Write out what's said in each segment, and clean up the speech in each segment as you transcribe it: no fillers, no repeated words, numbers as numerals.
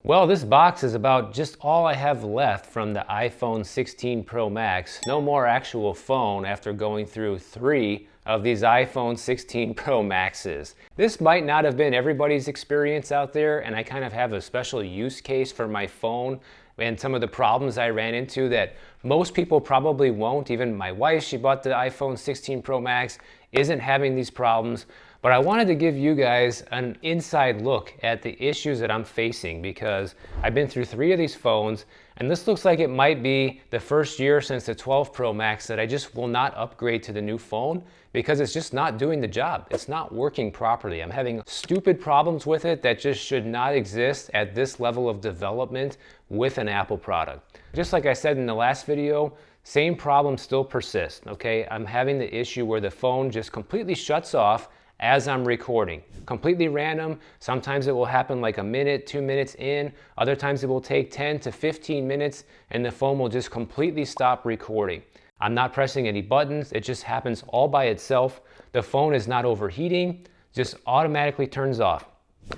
Well, this box is about just all I have left from the iPhone 16 Pro Max. No more actual phone after going through 3 of these iPhone 16 Pro Maxes. This might not have been everybody's experience out there, and I kind of have a special use case for my phone and some of the problems I ran into that most people probably won't. Even my wife, she bought the iPhone 16 Pro Max, isn't having these problems. But I wanted to give you guys an inside look at the issues that I'm facing because I've been through 3 of these phones, and this looks like it might be the first year since the 12 Pro Max that I just will not upgrade to the new phone because it's just not doing the job. It's not working properly. I'm having stupid problems with it that just should not exist at this level of development with an Apple product. Just like I said in the last video, same problem still persists, okay? I'm having the issue where the phone just completely shuts off as I'm recording. Completely random. Sometimes it will happen like a minute, 2 minutes in. Other times it will take 10 to 15 minutes and the phone will just completely stop recording. I'm not pressing any buttons. It just happens all by itself. The phone is not overheating, just automatically turns off.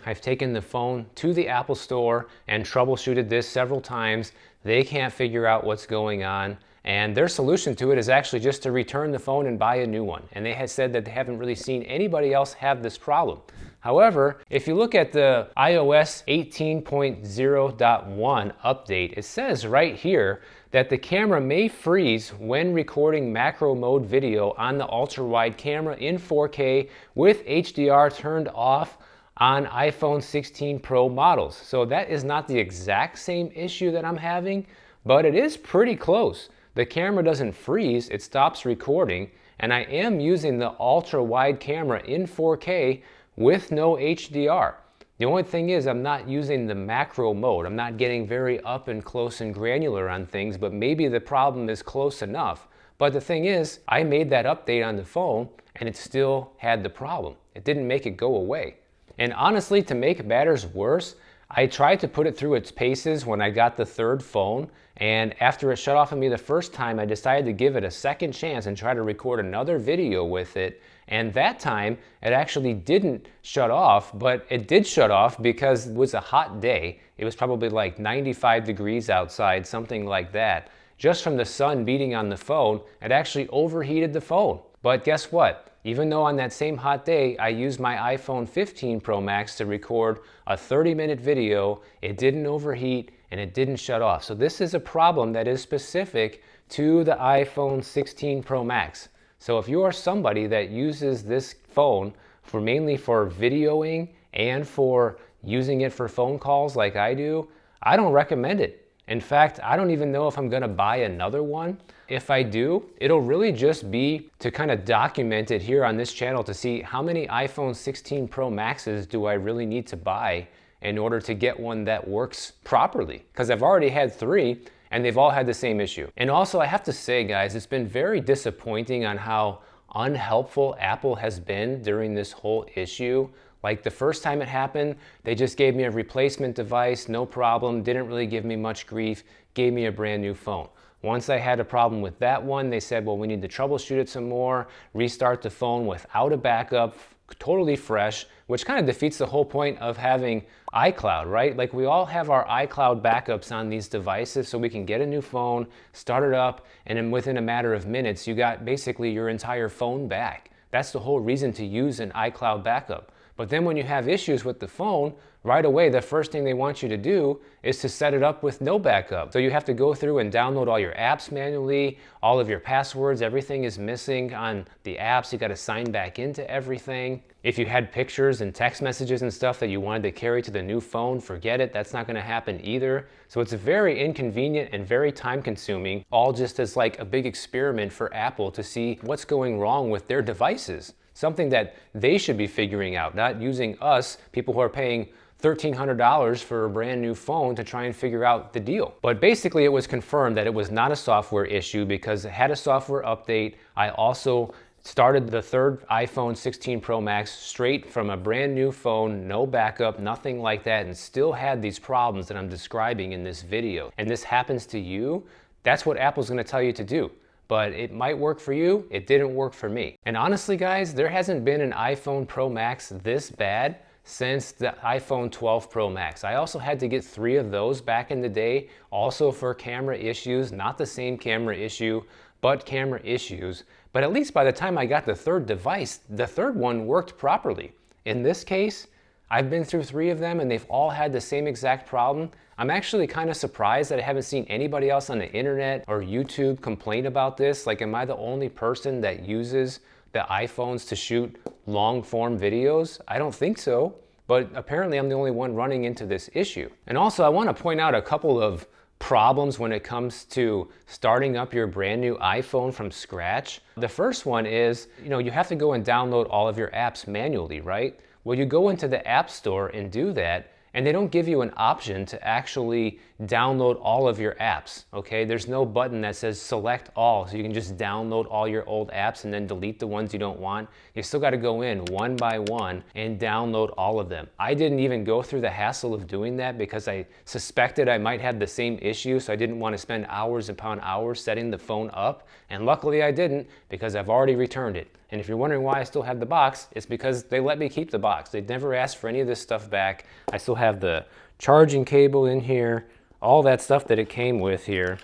I've taken the phone to the Apple Store and troubleshooted this several times. They can't figure out what's going on. And their solution to it is actually just to return the phone and buy a new one. And they had said that they haven't really seen anybody else have this problem. However, if you look at the iOS 18.0.1 update, it says right here that the camera may freeze when recording macro mode video on the ultra-wide camera in 4K with HDR turned off on iPhone 16 Pro models. So that is not the exact same issue that I'm having, but it is pretty close. The camera doesn't freeze, it stops recording, and I am using the ultra-wide camera in 4K with no HDR. The only thing is I'm not using the macro mode. I'm not getting very up and close and granular on things, but maybe the problem is close enough. But the thing is, I made that update on the phone and it still had the problem. It didn't make it go away. And honestly, to make matters worse, I tried to put it through its paces when I got the 3rd phone, and after it shut off on me the first time, I decided to give it a second chance and try to record another video with it. And that time, it actually didn't shut off, but it did shut off because it was a hot day. It was probably like 95 degrees outside, something like that. Just from the sun beating on the phone, it actually overheated the phone. But guess what? Even though on that same hot day, I used my iPhone 15 Pro Max to record a 30-minute video, it didn't overheat and it didn't shut off. So this is a problem that is specific to the iPhone 16 Pro Max. So if you are somebody that uses this phone mainly for videoing and for using it for phone calls like I do, I don't recommend it. In fact, I don't even know if I'm gonna buy another one. If I do, it'll really just be to kind of document it here on this channel to see how many iPhone 16 Pro Maxes do I really need to buy in order to get one that works properly. Because I've already had 3 and they've all had the same issue. And also I have to say, guys, it's been very disappointing on how unhelpful Apple has been during this whole issue. Like the first time it happened, they just gave me a replacement device, no problem, didn't really give me much grief, gave me a brand new phone. Once I had a problem with that one, they said, well, we need to troubleshoot it some more, restart the phone without a backup, totally fresh, which kind of defeats the whole point of having iCloud, right? Like we all have our iCloud backups on these devices so we can get a new phone, start it up, and then within a matter of minutes, you got basically your entire phone back. That's the whole reason to use an iCloud backup. But then when you have issues with the phone, right away the first thing they want you to do is to set it up with no backup. So you have to go through and download all your apps manually, all of your passwords, everything is missing on the apps, you gotta sign back into everything. If you had pictures and text messages and stuff that you wanted to carry to the new phone, forget it, that's not gonna happen either. So it's very inconvenient and very time consuming, all just as like a big experiment for Apple to see what's going wrong with their devices. Something that they should be figuring out, not using us, people who are paying $1,300 for a brand new phone to try and figure out the deal. But basically it was confirmed that it was not a software issue because it had a software update. I also started the 3rd iPhone 16 Pro Max straight from a brand new phone, no backup, nothing like that, and still had these problems that I'm describing in this video. And this happens to you, that's what Apple's gonna tell you to do. But it might work for you, it didn't work for me. And honestly guys, there hasn't been an iPhone Pro Max this bad since the iPhone 12 Pro Max. I also had to get 3 of those back in the day, also for camera issues, not the same camera issue, but camera issues. But at least by the time I got the 3rd device, the 3rd one worked properly. In this case, I've been through 3 of them and they've all had the same exact problem. I'm actually kind of surprised that I haven't seen anybody else on the internet or YouTube complain about this. Like, am I the only person that uses the iPhones to shoot long form videos? I don't think so, but apparently I'm the only one running into this issue. And also I want to point out a couple of problems when it comes to starting up your brand new iPhone from scratch. The first one is, you have to go and download all of your apps manually, right? Well, you go into the App Store and do that, and they don't give you an option to actually download all of your apps, okay? There's no button that says select all, so you can just download all your old apps and then delete the ones you don't want. You still gotta go in one by one and download all of them. I didn't even go through the hassle of doing that because I suspected I might have the same issue, so I didn't want to spend hours upon hours setting the phone up, and luckily I didn't because I've already returned it. And if you're wondering why I still have the box, it's because they let me keep the box. They never asked for any of this stuff back. I still have the charging cable in here, all that stuff that it came with here.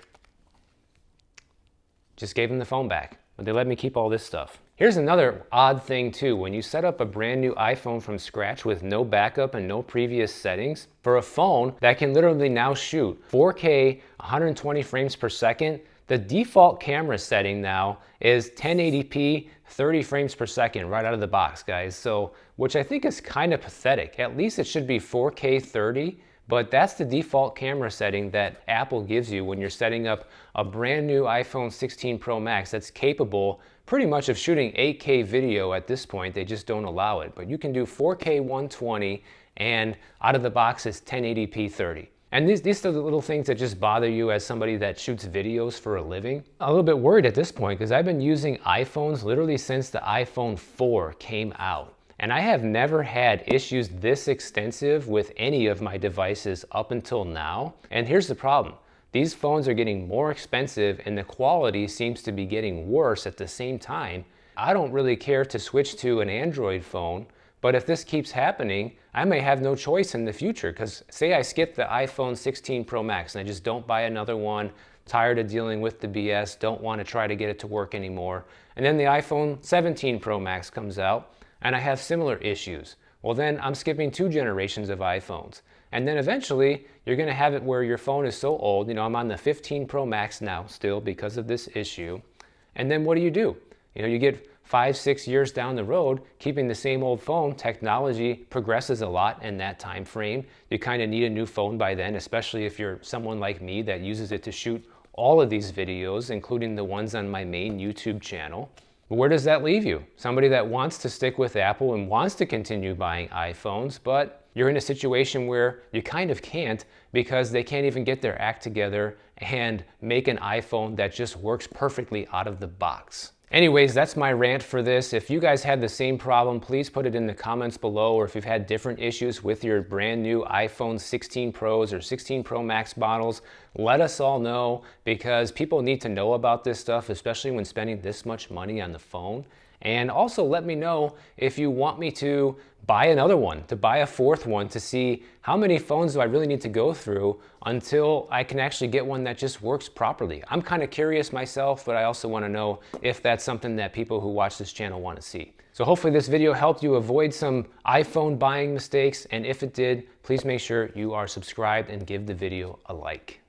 Just gave them the phone back, but they let me keep all this stuff. Here's another odd thing too. When you set up a brand new iPhone from scratch with no backup and no previous settings, for a phone that can literally now shoot 4K 120 frames per second, the default camera setting now is 1080p 30 frames per second right out of the box, guys. So, which I think is kind of pathetic. At least it should be 4K 30, but that's the default camera setting that Apple gives you when you're setting up a brand new iPhone 16 Pro Max that's capable pretty much of shooting 8K video at this point. They just don't allow it. But you can do 4K 120 and out of the box is 1080p 30. And these are the little things that just bother you as somebody that shoots videos for a living. I'm a little bit worried at this point because I've been using iPhones literally since the iPhone 4 came out. And I have never had issues this extensive with any of my devices up until now. And here's the problem. These phones are getting more expensive and the quality seems to be getting worse at the same time. I don't really care to switch to an Android phone, but if this keeps happening, I may have no choice in the future, because say I skip the iPhone 16 Pro Max and I just don't buy another one, tired of dealing with the BS, don't want to try to get it to work anymore, and then the iPhone 17 Pro Max comes out and I have similar issues. Well, then I'm skipping 2 generations of iPhones. And then eventually you're going to have it where your phone is so old, I'm on the 15 Pro Max now still because of this issue. And then what do? You get 5-6 years down the road, keeping the same old phone. Technology progresses a lot in that time frame. You kind of need a new phone by then, especially if you're someone like me that uses it to shoot all of these videos, including the ones on my main YouTube channel. But where does that leave you? Somebody that wants to stick with Apple and wants to continue buying iPhones, but you're in a situation where you kind of can't because they can't even get their act together and make an iPhone that just works perfectly out of the box. Anyways, that's my rant for this. If you guys had the same problem, please put it in the comments below, or if you've had different issues with your brand new iPhone 16 Pros or 16 Pro Max models, let us all know, because people need to know about this stuff, especially when spending this much money on the phone. And also let me know if you want me to buy another one, to buy a 4th one, to see how many phones do I really need to go through until I can actually get one that just works properly. I'm kind of curious myself, but I also want to know if that's something that people who watch this channel want to see. So hopefully this video helped you avoid some iPhone buying mistakes, and if it did, please make sure you are subscribed and give the video a like.